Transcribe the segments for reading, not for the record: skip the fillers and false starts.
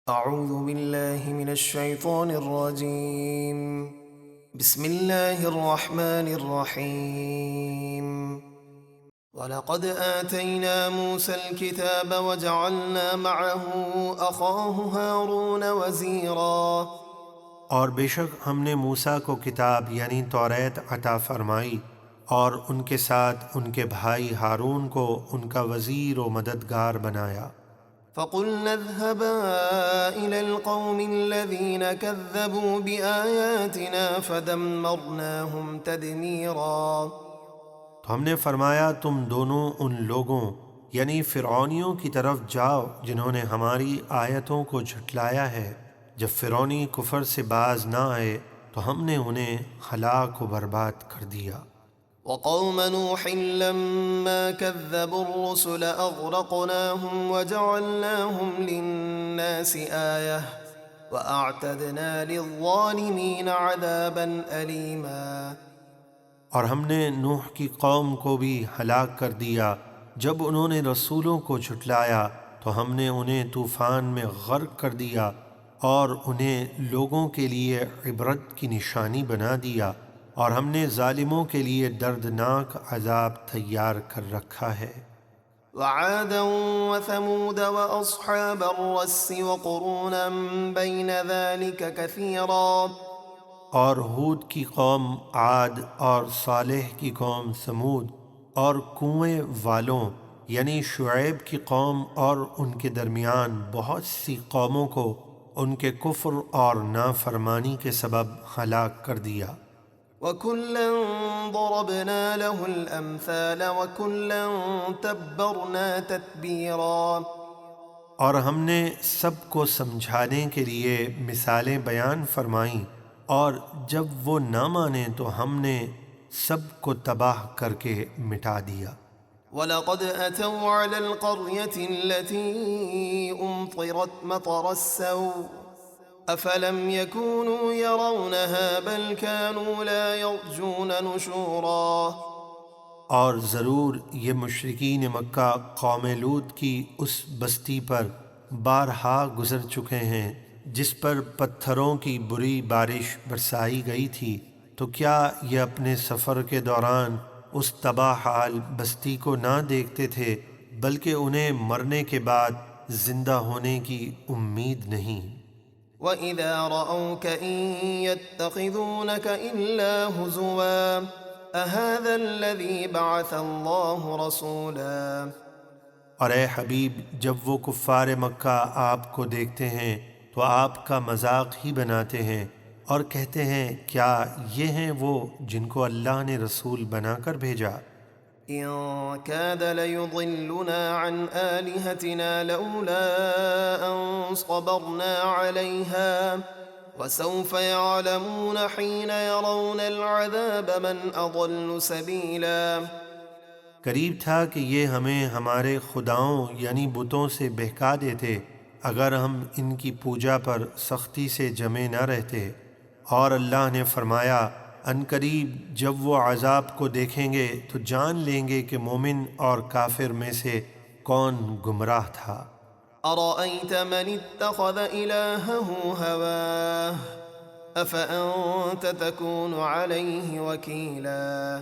أعوذ بالله من الشيطان الرجيم. بسم الله الرحمن الرحيم. ولقد آتينا موسى الكتاب وجعلنا معه أخاه هارون وزيرا. اور بے شک ہم نے موسیٰ کو کتاب یعنی توریت عطا فرمائی اور ان کے ساتھ ان کے بھائی ہارون کو ان کا وزیر و مددگار بنایا۔ فقلنا اذهبا إلى القوم الذين كذبوا بآياتنا فدمرناهم تدميرا. تو ہم نے فرمایا تم دونوں ان لوگوں یعنی فرعونیوں کی طرف جاؤ جنہوں نے ہماری آیتوں کو جھٹلایا ہے۔ جب فرعونی کفر سے باز نہ آئے تو ہم نے انہیں ہلاک و برباد کر دیا۔ وقوم نوح لما كذبوا الرسل أغرقناهم وجعلناهم للناس آية وأعتدنا للظالمين عذابا أليما. اور ہم نے نوح کی قوم کو بھی ہلاک کر دیا جب انہوں نے رسولوں کو جھٹلایا تو ہم نے انہیں طوفان میں غرق کر دیا اور انہیں لوگوں کے لیے عبرت کی نشانی بنا دیا، اور ہم نے ظالموں کے لیے دردناک عذاب تیار کر رکھا ہے۔ وعادا وثمود وأصحاب الرس وقرونا بين ذلك كثيرا. اور ہود کی قوم عاد اور صالح کی قوم ثمود اور کنویں والوں یعنی شعیب کی قوم اور ان کے درمیان بہت سی قوموں کو ان کے کفر اور نافرمانی کے سبب ہلاک کر دیا۔ وَكُلًّا ضَرَبْنَا لَهُ الْأَمْثَالَ وَكُلًّا تَبَّرْنَا تَتْبِيرًا. اور ہم نے سب کو سمجھانے کے لیے مثالیں بیان فرمائیں، اور جب وہ نہ مانیں تو ہم نے سب کو تباہ کر کے مٹا دیا۔ وَلَقَدْ أَتَوْا عَلَى الْقَرْيَةِ الَّتِي أُمْطِرَتْ مَطَرَ السَّوْءِ أَفَلَمْ يَكُونُوا يَرَوْنَهَا بَلْ كَانُوا لَا يَرْجُونَ نُشُورًا. اور ضرور یہ مشرکین مکہ قوم لوط کی اس بستی پر بارہا گزر چکے ہیں جس پر پتھروں کی بری بارش برسائی گئی تھی، تو کیا یہ اپنے سفر کے دوران اس تباہ حال بستی کو نہ دیکھتے تھے بلکہ انہیں مرنے کے بعد زندہ ہونے کی امید نہیں۔ وَإِذَا رَأَوْكَ إِن يَتَّخِذُونَكَ إِلَّا هُزُوًا أَهَذَا الَّذِي بَعَثَ اللَّهُ رَسُولًا. اور اے حبیب جب وہ کفار مکہ آپ کو دیکھتے ہیں تو آپ کا مذاق ہی بناتے ہیں اور کہتے ہیں کیا یہ ہیں وہ جن کو اللہ نے رسول بنا کر بھیجا؟ إِن كَادَ لَيُضِلُّنَا عَنْ آلِهَتِنَا لَوْلَا أَن صَبَرْنَا عَلَيْهَا وَسَوْفَ يَعْلَمُونَ حِينَ يَرَوْنَ الْعَذَابَ مَنْ أَضَلُّ سَبِيلًا. قریب تھا کہ یہ ہمیں ہمارے خداؤں یعنی بتوں سے بہکا دیتے اگر ہم ان کی پوجا پر سختی سے جمے نہ رہتے، اور اللہ نے فرمایا ان قریب جب وہ عذاب کو دیکھیں گے تو جان لیں گے کہ مومن اور کافر میں سے کون گمراہ تھا۔ أَرَأَيْتَ مَنِ اتَّخَذَ إِلَٰهَهُ هَوَاهُ أَفَأَنتَ تَكُونُ عَلَيْهِ وَكِيلًا.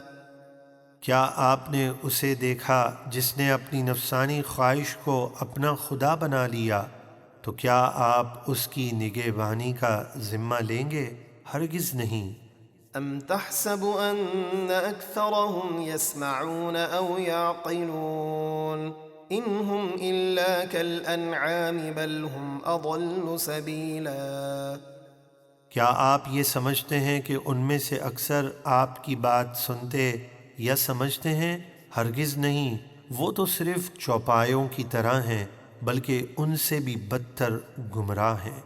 کیا آپ نے اسے دیکھا جس نے اپنی نفسانی خواہش کو اپنا خدا بنا لیا، تو کیا آپ اس کی نگہبانی کا ذمہ لیں گے؟ ہرگز نہیں۔ أَمْ تَحْسَبُ أَنَّ أَكْثَرَهُمْ يَسْمَعُونَ أَوْ يَعْقِلُونَ إِنْ هُمْ إِلَّا كَالْأَنْعَامِ بَلْ هُمْ أَضَلُّ سَبِيلًا. کیا آپ یہ سمجھتے ہیں کہ ان میں سے اکثر آپ کی بات سنتے یا سمجھتے ہیں؟ ہرگز نہیں، وہ تو صرف چوپایوں کی طرح ہیں بلکہ ان سے بھی بدتر گمراہ ہیں۔